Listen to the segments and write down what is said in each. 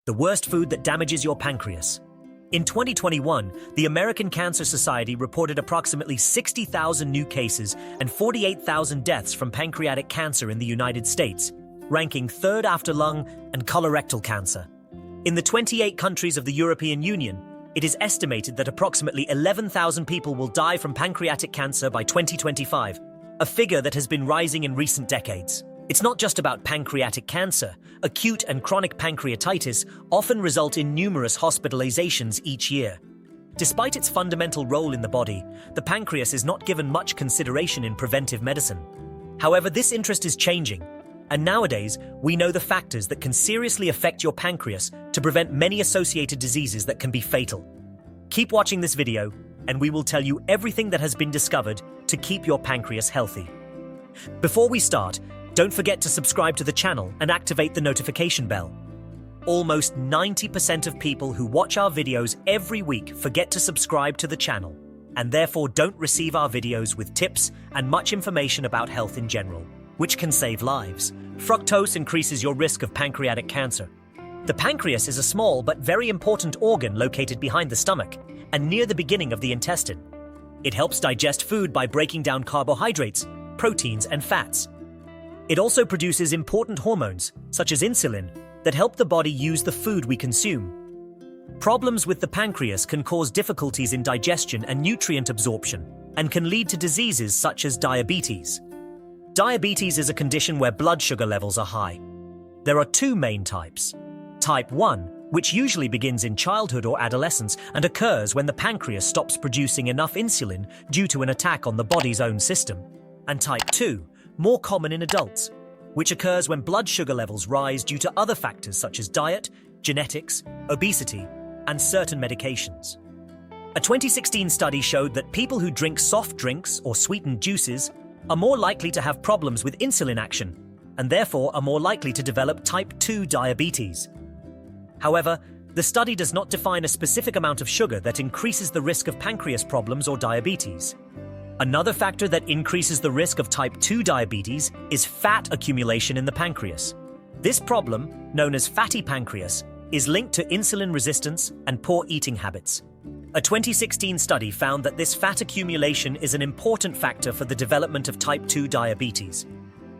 the worst food that damages your pancreas. In 2021, the American Cancer Society reported approximately 60,000 new cases and 48,000 deaths from pancreatic cancer in the United States, ranking third after lung and colorectal cancer. In the 28 countries of the European Union, it is estimated that approximately 11,000 people will die from pancreatic cancer by 2025, a figure that has been rising in recent decades. It's not just about pancreatic cancer. Acute and chronic pancreatitis often result in numerous hospitalizations each year. Despite its fundamental role in the body, the pancreas is not given much consideration in preventive medicine. However, this interest is changing, and nowadays we know the factors that can seriously affect your pancreas to prevent many associated diseases that can be fatal. Keep watching this video, and we will tell you everything that has been discovered to keep your pancreas healthy. Before we start, don't forget to subscribe to the channel and activate the notification bell. Almost 90% of people who watch our videos every week forget to subscribe to the channel, and therefore don't receive our videos with tips and much information about health in general, which can save lives. Fructose increases your risk of pancreatic cancer. The pancreas is a small but very important organ located behind the stomach and near the beginning of the intestine. It helps digest food by breaking down carbohydrates, proteins, and fats. It also produces important hormones, such as insulin, that help the body use the food we consume. Problems with the pancreas can cause difficulties in digestion and nutrient absorption, and can lead to diseases such as diabetes. Diabetes is a condition where blood sugar levels are high. There are two main types. Type 1, which usually begins in childhood or adolescence and occurs when the pancreas stops producing enough insulin due to an attack on the body's own system. And Type 2, more common in adults, which occurs when blood sugar levels rise due to other factors such as diet, genetics, obesity, and certain medications. A 2016 study showed that people who drink soft drinks or sweetened juices are more likely to have problems with insulin action, and therefore are more likely to develop type 2 diabetes. However, the study does not define a specific amount of sugar that increases the risk of pancreas problems or diabetes. Another factor that increases the risk of type 2 diabetes is fat accumulation in the pancreas. This problem, known as fatty pancreas, is linked to insulin resistance and poor eating habits. A 2016 study found that this fat accumulation is an important factor for the development of type 2 diabetes.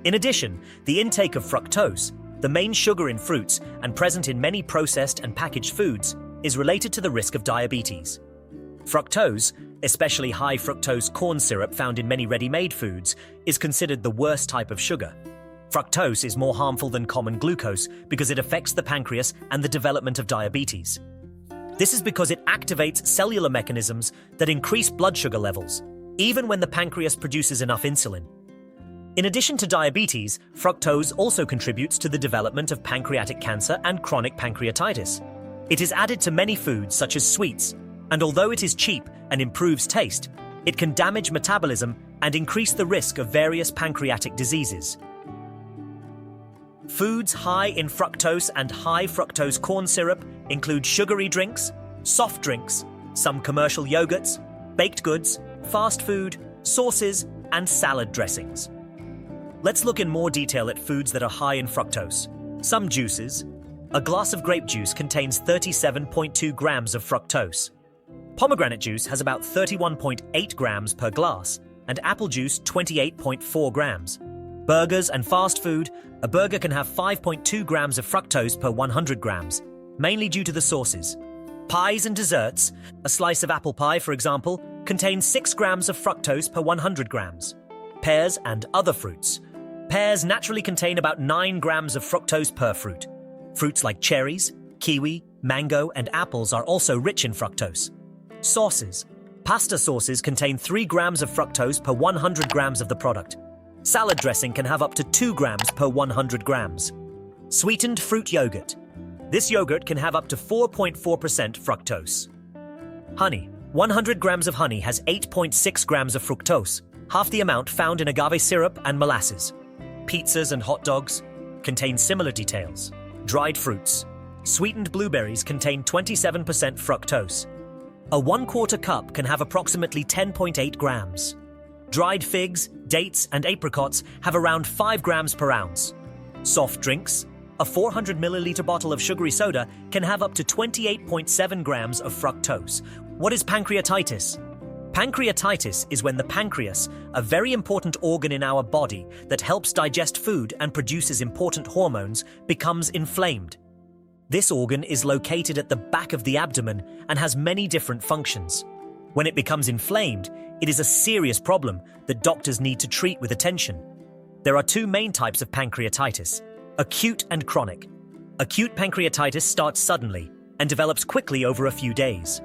In addition, the intake of fructose, the main sugar in fruits and present in many processed and packaged foods, is related to the risk of diabetes. Fructose, especially high fructose corn syrup found in many ready-made foods, is considered the worst type of sugar. Fructose is more harmful than common glucose because it affects the pancreas and the development of diabetes. This is because it activates cellular mechanisms that increase blood sugar levels, even when the pancreas produces enough insulin. In addition to diabetes, fructose also contributes to the development of pancreatic cancer and chronic pancreatitis. It is added to many foods such as sweets, and although it is cheap and improves taste, it can damage metabolism and increase the risk of various pancreatic diseases. Foods high in fructose and high fructose corn syrup include sugary drinks, soft drinks, some commercial yogurts, baked goods, fast food, sauces, and salad dressings. Let's look in more detail at foods that are high in fructose. Some juices. A glass of grape juice contains 37.2 grams of fructose. Pomegranate juice has about 31.8 grams per glass, and apple juice 28.4 grams. Burgers and fast food. A burger can have 5.2 grams of fructose per 100 grams, mainly due to the sauces. Pies and desserts. A slice of apple pie, for example, contains 6 grams of fructose per 100 grams. Pears and other fruits. Pears naturally contain about 9 grams of fructose per fruit. Fruits like cherries, kiwi, mango, and apples are also rich in fructose. Sauces. Pasta sauces contain 3 grams of fructose per 100 grams of the product. Salad dressing can have up to 2 grams per 100 grams. Sweetened fruit yogurt. This yogurt can have up to 4.4% fructose. Honey. 100 grams of honey has 8.6 grams of fructose, half the amount found in agave syrup and molasses. Pizzas and hot dogs contain similar details. Dried fruits. Sweetened blueberries contain 27% fructose. A 1/4 cup can have approximately 10.8 grams. Dried figs, dates, and apricots have around 5 grams per ounce. Soft drinks. A 400 milliliter bottle of sugary soda can have up to 28.7 grams of fructose. What is pancreatitis? Pancreatitis is when the pancreas, a very important organ in our body that helps digest food and produces important hormones, becomes inflamed. This organ is located at the back of the abdomen and has many different functions. When it becomes inflamed, it is a serious problem that doctors need to treat with attention. There are two main types of pancreatitis: acute and chronic. Acute pancreatitis starts suddenly and develops quickly over a few days.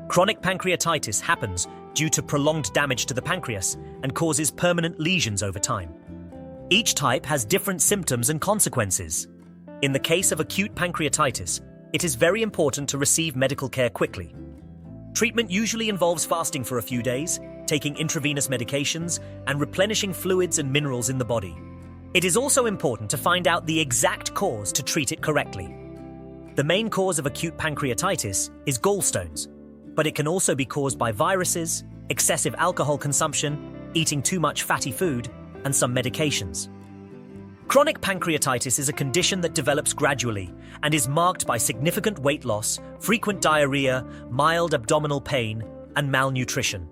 Chronic pancreatitis happens due to prolonged damage to the pancreas and causes permanent lesions over time. Each type has different symptoms and consequences. In the case of acute pancreatitis, it is very important to receive medical care quickly. Treatment usually involves fasting for a few days, taking intravenous medications, and replenishing fluids and minerals in the body. It is also important to find out the exact cause to treat it correctly. The main cause of acute pancreatitis is gallstones, but it can also be caused by viruses, excessive alcohol consumption, eating too much fatty food, and some medications. Chronic pancreatitis is a condition that develops gradually and is marked by significant weight loss, frequent diarrhea, mild abdominal pain, and malnutrition.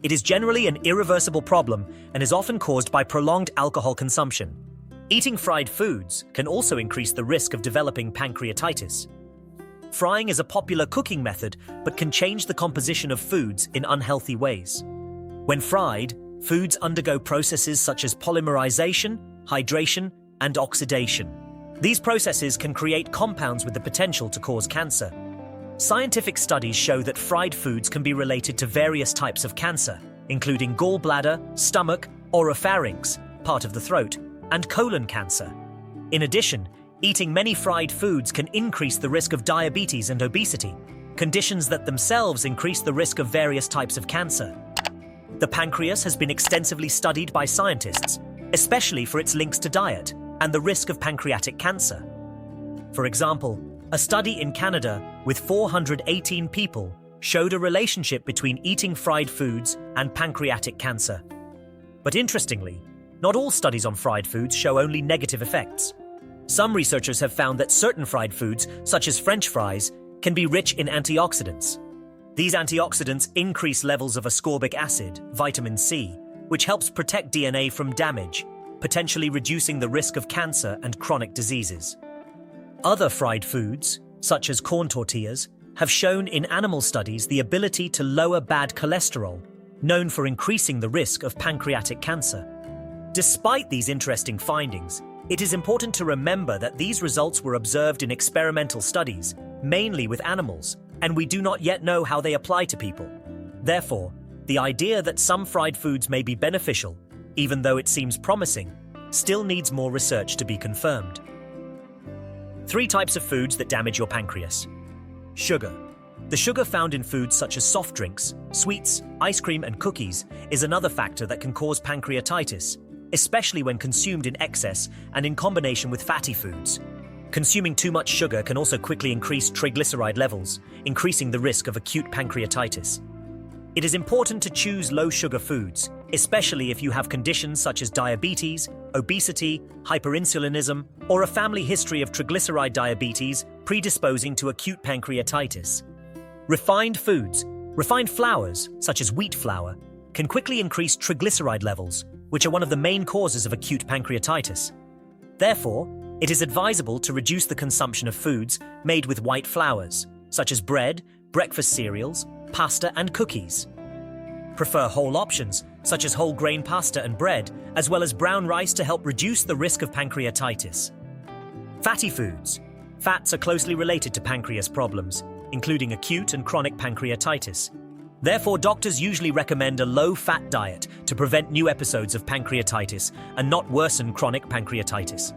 It is generally an irreversible problem and is often caused by prolonged alcohol consumption. Eating fried foods can also increase the risk of developing pancreatitis. Frying is a popular cooking method but can change the composition of foods in unhealthy ways. When fried, foods undergo processes such as polymerization, hydration, and oxidation. These processes can create compounds with the potential to cause cancer. Scientific studies show that fried foods can be related to various types of cancer, including gallbladder, stomach, oropharynx, part of the throat, and colon cancer. In addition, eating many fried foods can increase the risk of diabetes and obesity, conditions that themselves increase the risk of various types of cancer. The pancreas has been extensively studied by scientists, especially for its links to diet and the risk of pancreatic cancer. For example, a study in Canada with 418 people showed a relationship between eating fried foods and pancreatic cancer. But interestingly, not all studies on fried foods show only negative effects. Some researchers have found that certain fried foods, such as French fries, can be rich in antioxidants. These antioxidants increase levels of ascorbic acid, vitamin C, which helps protect DNA from damage, potentially reducing the risk of cancer and chronic diseases. Other fried foods, such as corn tortillas, have shown in animal studies the ability to lower bad cholesterol, known for increasing the risk of pancreatic cancer. Despite these interesting findings, it is important to remember that these results were observed in experimental studies, mainly with animals, and we do not yet know how they apply to people. Therefore, the idea that some fried foods may be beneficial, even though it seems promising, still needs more research to be confirmed. 3 types of foods that damage your pancreas. Sugar. The sugar found in foods such as soft drinks, sweets, ice cream, and cookies is another factor that can cause pancreatitis, especially when consumed in excess and in combination with fatty foods. Consuming too much sugar can also quickly increase triglyceride levels, increasing the risk of acute pancreatitis. It is important to choose low-sugar foods, especially if you have conditions such as diabetes, obesity, hyperinsulinism, or a family history of triglyceride diabetes predisposing to acute pancreatitis. Refined foods, refined flours, such as wheat flour, can quickly increase triglyceride levels, which are one of the main causes of acute pancreatitis. Therefore, it is advisable to reduce the consumption of foods made with white flours, such as bread, breakfast cereals, pasta, and cookies. Prefer whole options, such as whole grain pasta and bread, as well as brown rice to help reduce the risk of pancreatitis. Fatty foods. Fats are closely related to pancreas problems, including acute and chronic pancreatitis. Therefore, doctors usually recommend a low-fat diet to prevent new episodes of pancreatitis and not worsen chronic pancreatitis.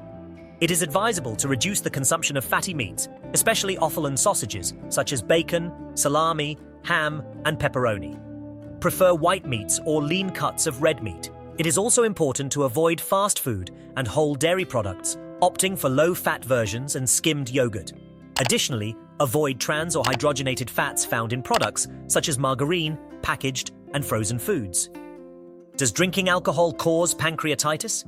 It is advisable to reduce the consumption of fatty meats, especially offal and sausages, such as bacon, salami, ham, and pepperoni. Prefer white meats or lean cuts of red meat. It is also important to avoid fast food and whole dairy products, opting for low-fat versions and skimmed yogurt. Additionally, avoid trans or hydrogenated fats found in products such as margarine, packaged, and frozen foods. Does drinking alcohol cause pancreatitis?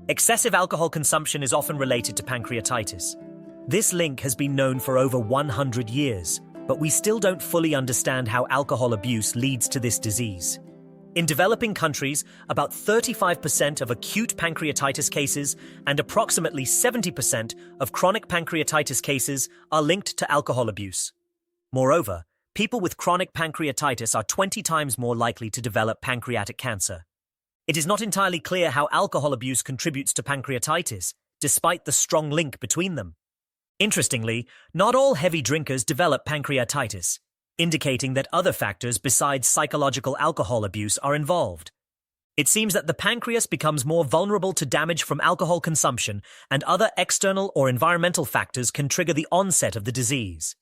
Excessive alcohol consumption is often related to pancreatitis. This link has been known for over 100 years, but we still don't fully understand how alcohol abuse leads to this disease. In developing countries, about 35% of acute pancreatitis cases and approximately 70% of chronic pancreatitis cases are linked to alcohol abuse. Moreover, people with chronic pancreatitis are 20 times more likely to develop pancreatic cancer. It is not entirely clear how alcohol abuse contributes to pancreatitis, despite the strong link between them. Interestingly, not all heavy drinkers develop pancreatitis, indicating that other factors besides psychological alcohol abuse are involved. It seems that the pancreas becomes more vulnerable to damage from alcohol consumption, and other external or environmental factors can trigger the onset of the disease.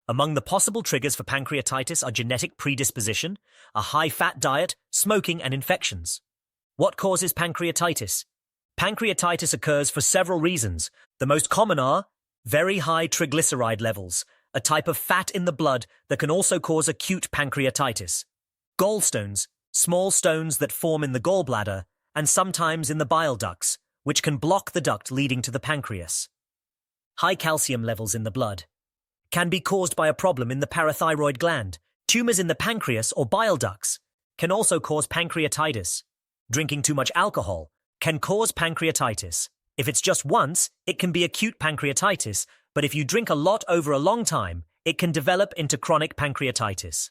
Among the possible triggers for pancreatitis are genetic predisposition, a high-fat diet, smoking, and infections. What causes pancreatitis? Pancreatitis occurs for several reasons. The most common are very high triglyceride levels, a type of fat in the blood that can also cause acute pancreatitis. Gallstones, small stones that form in the gallbladder and sometimes in the bile ducts, which can block the duct leading to the pancreas. High calcium levels in the blood can be caused by a problem in the parathyroid gland. Tumors in the pancreas or bile ducts can also cause pancreatitis. Drinking too much alcohol can cause pancreatitis. If it's just once, it can be acute pancreatitis, but if you drink a lot over a long time, it can develop into chronic pancreatitis.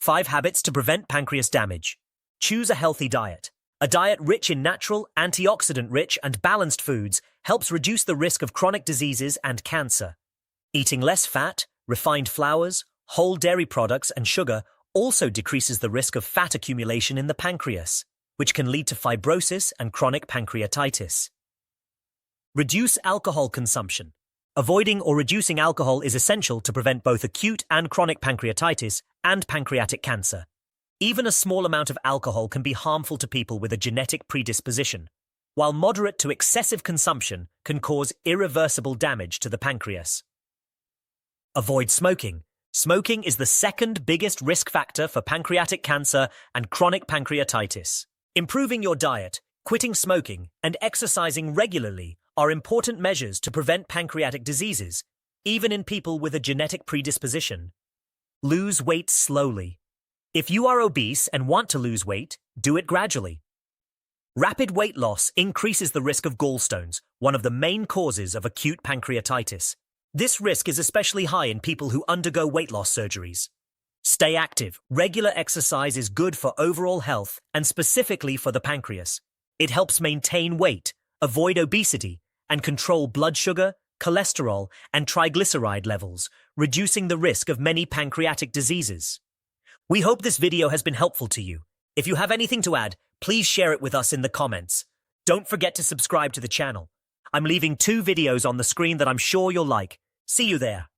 5 habits to prevent pancreas damage. Choose a healthy diet. A diet rich in natural, antioxidant-rich, and balanced foods helps reduce the risk of chronic diseases and cancer. Eating less fat, refined flours, whole dairy products, and sugar also decreases the risk of fat accumulation in the pancreas, which can lead to fibrosis and chronic pancreatitis. Reduce alcohol consumption. Avoiding or reducing alcohol is essential to prevent both acute and chronic pancreatitis and pancreatic cancer. Even a small amount of alcohol can be harmful to people with a genetic predisposition, while moderate to excessive consumption can cause irreversible damage to the pancreas. Avoid smoking. Smoking is the second biggest risk factor for pancreatic cancer and chronic pancreatitis. Improving your diet, quitting smoking, and exercising regularly are important measures to prevent pancreatic diseases, even in people with a genetic predisposition. Lose weight slowly. If you are obese and want to lose weight, do it gradually. Rapid weight loss increases the risk of gallstones, one of the main causes of acute pancreatitis. This risk is especially high in people who undergo weight loss surgeries. Stay active. Regular exercise is good for overall health and specifically for the pancreas. It helps maintain weight, avoid obesity, and control blood sugar, cholesterol, and triglyceride levels, reducing the risk of many pancreatic diseases. We hope this video has been helpful to you. If you have anything to add, please share it with us in the comments. Don't forget to subscribe to the channel. I'm leaving 2 videos on the screen that I'm sure you'll like. See you there.